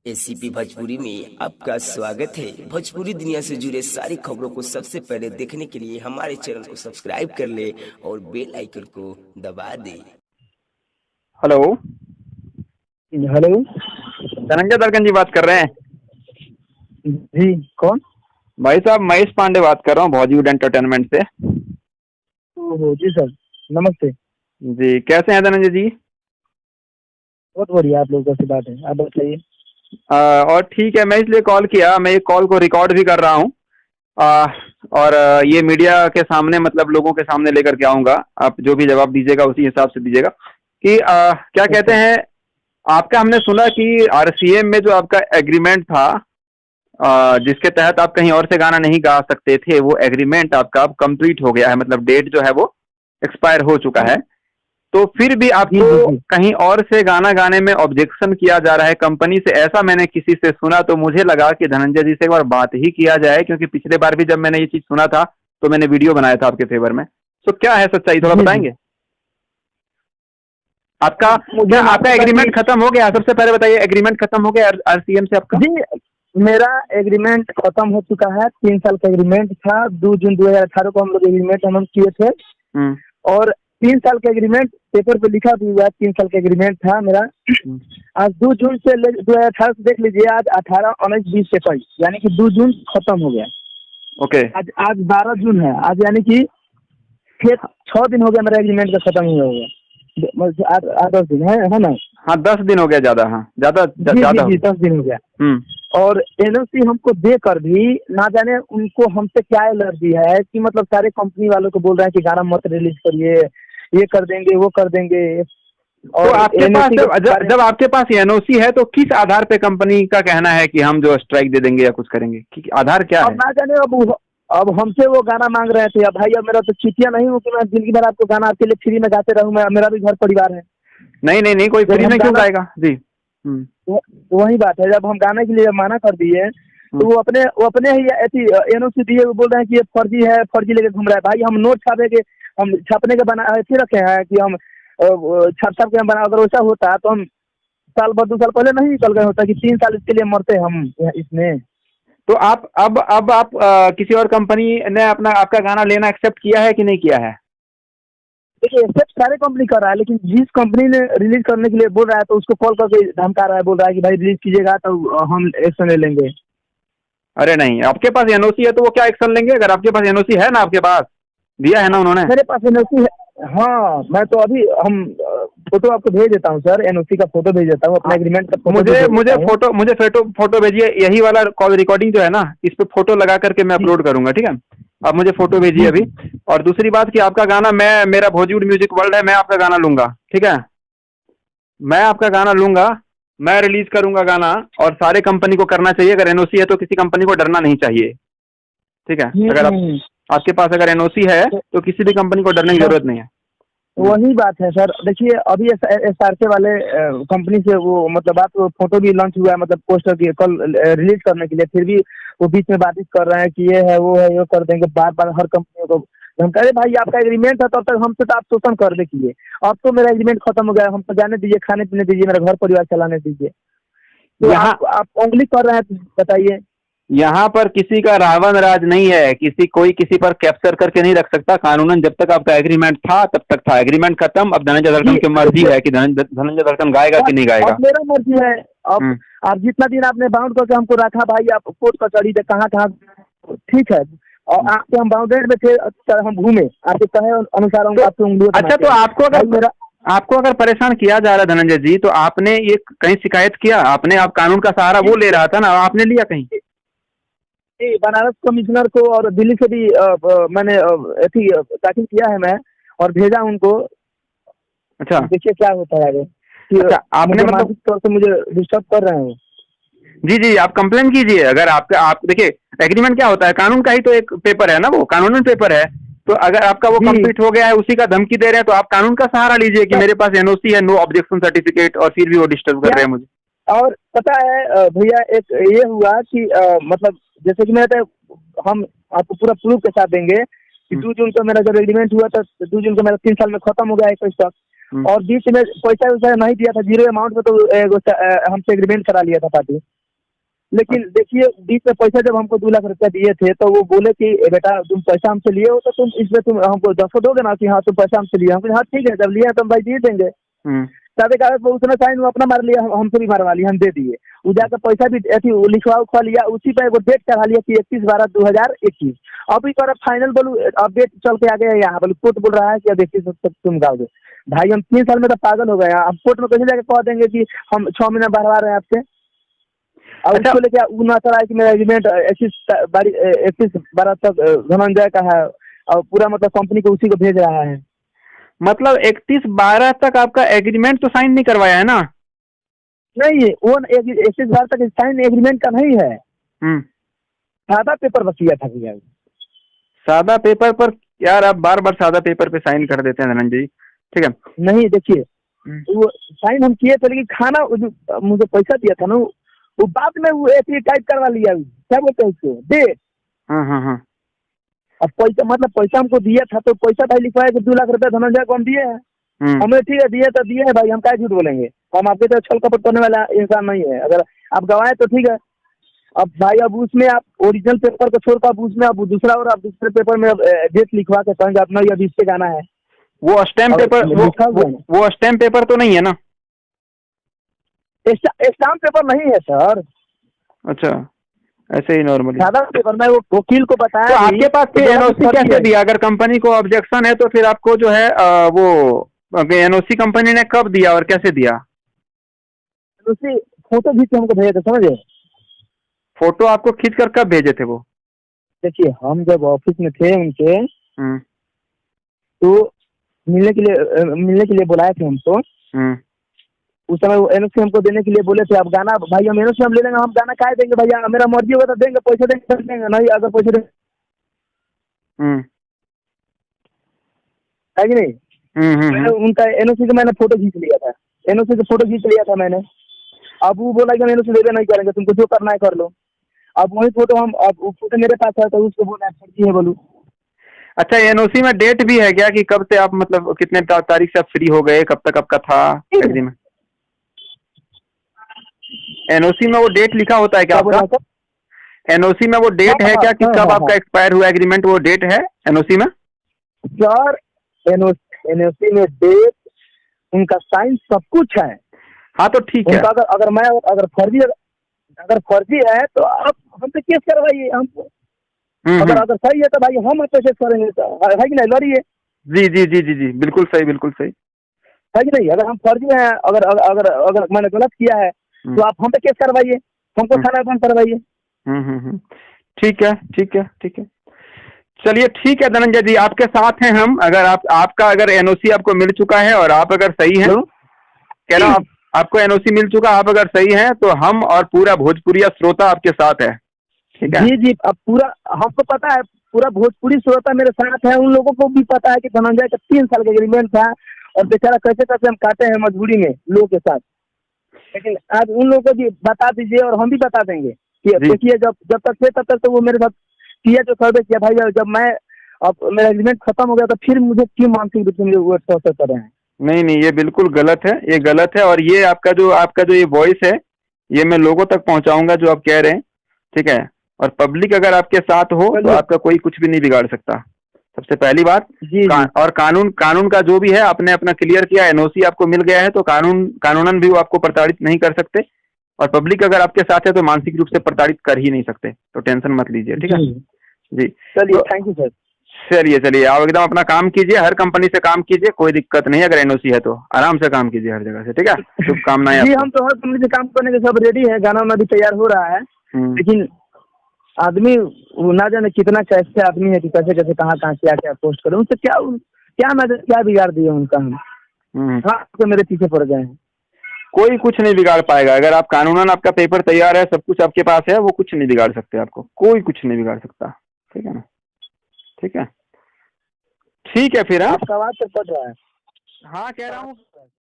ACP Bhojpuri में आपका स्वागत है। भोजपुरी दुनिया से जुड़े सारी खबरों को सबसे पहले देखने के लिए हमारे चैनल को सब्सक्राइब कर ले और बेल आइकन को दबा दे। हेलो हेलो धनंजय दर्कन जी बात कर रहे हैं। जी कौन? भाई साहब महेश पांडे बात कर रहा हूँ बॉलीवुड एंटरटेनमेंट से। ओहो जी सर, नमस्ते। जी कैसे हैं धनंजय जी? बहुत बढ़िया, आप लोगों से बात है, आप बताइए। और ठीक है, मैं इसलिए कॉल किया, मैं ये कॉल को रिकॉर्ड भी कर रहा हूँ और ये मीडिया के सामने मतलब लोगों के सामने लेकर के आऊँगा। आप जो भी जवाब दीजिएगा उसी हिसाब से दीजिएगा कि क्या कहते हैं आपका। हमने सुना कि आरसीएम में जो आपका एग्रीमेंट था जिसके तहत आप कहीं और से गाना नहीं गा सकते थे, वो एग्रीमेंट आपका अब कंप्लीट हो गया है, मतलब डेट जो है वो एक्सपायर हो चुका है। तो फिर भी आपको कहीं और से गाना गाने में ऑब्जेक्शन किया जा रहा है कंपनी से, ऐसा मैंने किसी से सुना। तो मुझे लगा कि धनंजय जी से एक बार बात ही किया जाए, क्योंकि पिछले बार भी जब मैंने ये चीज सुना था तो मैंने वीडियो बनाया था आपके फेवर में। तो क्या है सच्चाई, थोड़ा बताएंगे? आपका एग्रीमेंट खत्म हो गया? सबसे पहले बताइए, एग्रीमेंट खत्म हो गया आरसीएम से आपका? जी मेरा एग्रीमेंट खत्म हो चुका है। 3 साल का एग्रीमेंट था। 2 जून 2018 को हम लोग एग्रीमेंट हम किए थे और 3 साल का एग्रीमेंट पेपर पे लिखा भी हुआ है। 3 साल का एग्रीमेंट था मेरा। आज 2 जून से 2018 से देख लीजिए, आज 18, 19, 20, 21 यानी कि 2 जून खत्म हो गया। ओके आज 12 जून है आज, यानी कि 6 दिन हो गया मेरा एग्रीमेंट का खत्म हुआ हुआ। 10 दिन है ना? हाँ 10 दिन हो गया, ज्यादा। हाँ ज्यादा 10 दिन हो गया। और एनओसी हमको देकर भी ना जाने उनको हमसे क्या एलर्जी है कि मतलब सारे कंपनी वालों को बोल रहे हैं कि गाना मत रिलीज करिए, ये कर देंगे वो कर देंगे। और तो आपके पास जब आपके पास एनओसी है तो किस आधार पे कंपनी का कहना है कि हम जो स्ट्राइक दे देंगे या कुछ करेंगे? आधार क्या है? ना जाने अब हमसे वो गाना मांग रहे थे। अब भाई अब मेरा तो चिटिया नहीं हूँ कि मैं जिंदगी भर आपको गाना आपके लिए फ्री में गाते रहूँ। मेरा भी घर परिवार है। नहीं कोई फ्री में क्यों गाएगा जी? वही बात है, जब हम गाने के लिए मना कर दिए तो वो अपने ही ऐसी एनओसी दिए, वो बोल रहे हैं कि ये फर्जी है, फर्जी लेके घूम रहा है। भाई हम नोट छापे के, हम छापने के बना ऐसे रखे हैं कि हम छाप के हम बना। अगर वैसा होता तो हम साल भर 2 साल पहले नहीं निकल गए होता कि 3 साल इसके लिए मरते हम इसमें। तो आप अब आप किसी और कंपनी ने आपका गाना लेना एक्सेप्ट किया है कि नहीं किया है? देखिए एक्सेप्ट सारे कंपनी कर रहा है, लेकिन जिस कंपनी ने रिलीज करने के लिए बोल रहा है तो उसको कॉल करके धमका रहा है, बोल रहा है कि भाई रिलीज कीजिएगा तो हम एक्शन ले लेंगे। अरे नहीं, आपके पास एनओसी है तो वो क्या एक्शन लेंगे? अगर आपके पास एनओसी है ना, आपके पास दिया है ना उन्होंने? मेरे पास एनओसी है। हाँ मैं तो अभी हम फोटो आपको भेज देता हूँ सर, एनओसी का फोटो भेज देता हूँ, अपना एग्रीमेंट का फोटो। मुझे फोटो भेजिए। यही वाला कॉल रिकॉर्डिंग जो है ना, इस पे फोटो लगा करके मैं अपलोड करूंगा, ठीक है? आप मुझे फोटो भेजिए अभी। और दूसरी बात कि आपका गाना मेरा बॉलीवुड म्यूजिक वर्ल्ड है, मैं आपका गाना लूंगा, ठीक है? मैं आपका गाना लूंगा, मैं रिलीज करूंगा गाना। और सारे कंपनी को करना चाहिए, अगर एनओसी है तो किसी कंपनी को डरना नहीं चाहिए, ठीक है? अगर आपके पास अगर एनओसी है तो किसी भी कंपनी को डरने की जरूरत नहीं है। वही बात है सर। देखिए अभी एसआरके वाले कंपनी से वो मतलब बात, फोटो भी लॉन्च हुआ है, मतलब पोस्टर की कल रिलीज करने के लिए, फिर भी वो बीच में बातचीत कर रहे हैं कि ये है वो है, ये कर देंगे। बार बार हर कंपनी को हम कह रहे भाई आपका एग्रीमेंट है तब तक हमसे तो आप शोषण कर देखिए। अब तो मेरा एग्रीमेंट खत्म हो गया, हमको जाने दीजिए, खाने पीने दीजिए, मेरा घर परिवार चलाने दीजिए। तो आप उंगली कर रहे हैं, बताइए। यहाँ पर किसी का रावण राज नहीं है, कोई किसी पर कैप्चर करके नहीं रख सकता कानूनन। जब तक आपका एग्रीमेंट था तब तक था, एग्रीमेंट खत्म। अब धनंजय दर्कन की मर्जी है कि धनंजय दर्कन गाएगा कि नहीं गाएगा। मेरा मर्जी है। अब आप जितना दिन आपने बाउंड करके हमको रखा भाई, आप कोर्ट कचहरी से कहाँ ठीक है, और आपके हम बाउंडेड में थे, हम घूमे आपके कहे अनुसार हम आपकी उंगलियों। अच्छा तो आपको अगर परेशान किया जा रहा है धनंजय जी, तो आपने ये कहीं शिकायत किया? आप कानून का सहारा वो ले रहा था ना, आपने लिया कहीं? बनारस कमिश्नर को और दिल्ली से भी मैंने दाखिल किया है मैं और भेजा उनको। अच्छा देखिए क्या होता है आगे। अच्छा, आपने मानसिक तौर से मुझे डिस्टर्ब कर रहे हैं। जी आप कंप्लेन कीजिए। अगर आप देखिए एग्रीमेंट क्या होता है, कानून का ही तो एक पेपर है ना, वो कानूनी पेपर है। तो अगर आपका वो कंप्लीट हो गया है, उसी का धमकी दे रहे हैं, तो आप कानून का सहारा लीजिए कि मेरे पास एनओसी है, नो ऑब्जेक्शन सर्टिफिकेट, और फिर भी वो डिस्टर्ब कर रहे हैं मुझे। और पता है भैया, एक ये हुआ कि मतलब जैसे कि हम आपको पूरा प्रूफ के साथ देंगे कि 2 जून को मेरा जब एग्रीमेंट हुआ था, 2 जून को मेरा 3 साल में खत्म हो गया 21 तक। और बीच में पैसा वैसा नहीं दिया था, 0 अमाउंट में तो हमसे एग्रीमेंट करा लिया था पार्टी। लेकिन देखिए बीच में पैसा जब हमको 2 लाख रुपया दिए थे तो वो बोले कि "ए बेटा तुम पैसा हमसे लिए हो तो तुम इसमें तुम हमको 10 दोगे ना कि हाँ तुम पैसा हमसे लिए। हम कहे, हाँ ठीक है जब लिया तो हम भाई दे देंगे। हम्म। सादे कागज पर उसने साइन वो अपना मार लिया, हमसे भी मारवा लिया, हम दे दिए। वो जाकर पैसा भी ऐसी वो लिखवा उखवा लिया, उसी पे वो डेट चढ़ा लिया कि 31/12/2021। अभी कर फाइनल बोलूँ अब डेट चल के आ गया यहाँ बोलूँ कोर्ट बोल रहा है कि अब 31 तक तुम गाओगे। भाई हम 3 साल में तो पागल हो गए हैं। हम कोर्ट में कैसे जाके कह देंगे कि हम 6 महीना बढ़वा रहे हैं आपसे। और अच्छा। उसको लेके वो ना चला है कि मेरा एग्रीमेंट 31/12 तक धनंजय का है और पूरा मतलब कंपनी को उसी को भेज रहा है। मतलब 31/12 तक आपका एग्रीमेंट तो साइन नहीं करवाया है ना? नहीं वो 31/12 तक साइन एग्रीमेंट का नहीं है, हम्म। सादा पेपर बस किया था भैया। सादा पेपर पर यार आप बार बार सादा पेपर पे साइन कर देते हैं धनंजय जी, ठीक है। नहीं देखिए वो साइन हम किए थे लेकिन खाना वो जो मुझे पैसा दिया था ना वो बाद में वो ऐसे टाइप करवा लिया, क्या बोलते हैं उसको डेट। हाँ हाँ हाँ। अब पैसा मतलब पैसा हमको दिया था तो पैसा भाई लिखवाया कि 2 लाख रुपया धनंजय को हम दिए हैं। हमें ठीक है दिए तो दिए है भाई, हम क्या झूठ बोलेंगे। हम आपके तो छल कपट करने वाला इंसान नहीं है। अगर आप गवाए तो ठीक है। अब भाई अब उसमें आप ओरिजिनल पेपर को छोड़कर अब उसमें अब दूसरा और आप दूसरे पेपर में डेट लिखवा के कहेंगे अपना ये अभी इससे गाना है। वो स्टैम्प पेपर वो स्टैम्प पेपर तो नहीं है ना? स्टाम्प पेपर नहीं है सर। अच्छा, ऐसे ही नॉर्मली सादा पेपर मैं वो वकील को बताया। तो आपके पास फिर तो एनओसी कैसे दिया? अगर कंपनी को ऑब्जेक्शन है तो फिर आपको जो है वो एनओसी कंपनी ने कब दिया और कैसे दिया? उसी फोटो खींच के हमको भेजे थे, समझे। फोटो आपको खींच कर कब भेजे थे वो? देखिए हम जब ऑफिस में थे उनके तो मिलने के लिए बुलाए थे हमको। उस समय वो एनओसी हमको देने के लिए बोले थे। अब गाना भाई हम एनओसी हम ले लेंगे, हम गाना काहे देंगे भैया, मेरा मर्जी होगा तो देंगे, पैसे देंगे तो देंगे, नहीं अगर पैसे देंगे है कि नहीं। मैंने उनका एनओसी का मैंने फोटो खींच लिया था, एनओसी का फोटो खींच लिया था मैंने। अब वो बोला कि हम एनओसी लेबे नहीं करेंगे, तुमको जो करना है कर लो। अब वही फोटो हम अब वो फोटो मेरे पास है तो उसको बोला फर्जी है बोलूँ। अच्छा, एनओसी में डेट भी है क्या कि कब से आप मतलब कितने तारीख से आप फ्री हो गए, कब तक आपका था एग्रीमेंट? एनओसी में वो डेट लिखा होता है क्या आपका? एनओसी में वो डेट है क्या कि कब आपका एक्सपायर हुआ एग्रीमेंट? वो डेट है एनओसी में? सर एनओसी में डेट उनका साइन सब कुछ है। हाँ तो ठीक है। अगर फर्जी है तो आप हमसे केस करवाइए हमको। अगर सही है तो भाई हम आपसे केस करेंगे, है कि नहीं, लड़िए। जी जी जी जी जी बिल्कुल सही, बिल्कुल सही है कि नहीं। अगर हम फर्जी हैं, अगर अगर अगर मैंने गलत किया है तो आप हम पे केस करवाइए, हमको थाना बंद करवाइए। ठीक है ठीक है ठीक है, चलिए ठीक है धनंजय जी, आपके साथ हैं हम। अगर आपका अगर एनओसी आपको मिल चुका है और आप अगर सही हैं, कह रहा हूँ आपको एनओसी मिल चुका, आप अगर सही हैं तो हम और पूरा भोजपुरिया श्रोता आपके साथ है, ठीक है। जी जी, अब पूरा हमको पता है, पूरा भोजपुरी श्रोता मेरे साथ है। उन लोगों को भी पता है कि धनंजय का 3 साल का एग्रीमेंट था और बेचारा कैसे कैसे हम काटे हैं मजबूरी में लोगों के साथ। लेकिन आज उन लोगों को भी बता दीजिए और हम भी बता देंगे कि देखिए जब तक थे तब तक तो वो मेरे साथ किया जो सर्वे किया भाई। जब मैं अब मेरा एग्रीमेंट खत्म हो गया तो फिर मुझे क्यों मानसिक रूप से वो टॉर्चर कर रहे हैं। नहीं नहीं, ये बिल्कुल गलत है, ये गलत है। और ये आपका जो ये वॉइस है ये मैं लोगों तक पहुंचाऊंगा जो आप कह रहे हैं, ठीक है। और पब्लिक अगर आपके साथ हो तो आपका कोई कुछ भी नहीं बिगाड़ सकता, सबसे पहली बात। और कानून का जो भी है आपने अपना क्लियर किया, एनओसी आपको मिल गया है तो कानूनन भी वो आपको प्रताड़ित नहीं कर सकते। और पब्लिक अगर आपके साथ है तो मानसिक रूप से प्रताड़ित कर ही नहीं सकते, तो टेंशन मत लीजिए, ठीक है जी। चलिए थैंक यू सर। चलिए आप एकदम अपना काम कीजिए, हर कंपनी से काम कीजिए, कोई दिक्कत नहीं है। अगर एनओसी है तो आराम से काम कीजिए हर जगह से, ठीक है। शुभकामनाएं। जी हम तो हर कंपनी से काम करने के सब रेडी है, गाना वाना भी तैयार हो रहा है। लेकिन आदमी वो ना जाने कितना कैसे आदमी है कि कैसे कैसे कहाँ क्या पोस्ट करे, उनसे क्या बिगाड़ दिए उनका हम। हाँ तो मेरे पीछे पड़ गए हैं। कोई कुछ नहीं बिगाड़ पाएगा। अगर आप कानूनन आपका पेपर तैयार है, सब कुछ आपके पास है, वो कुछ नहीं बिगाड़ सकते आपको, कोई कुछ नहीं बिगाड़ सकता, ठीक है ना। ठीक है, ठीक है फिर। आपका आवाज तो पड़ रहा है। हाँ कह रहा हूँ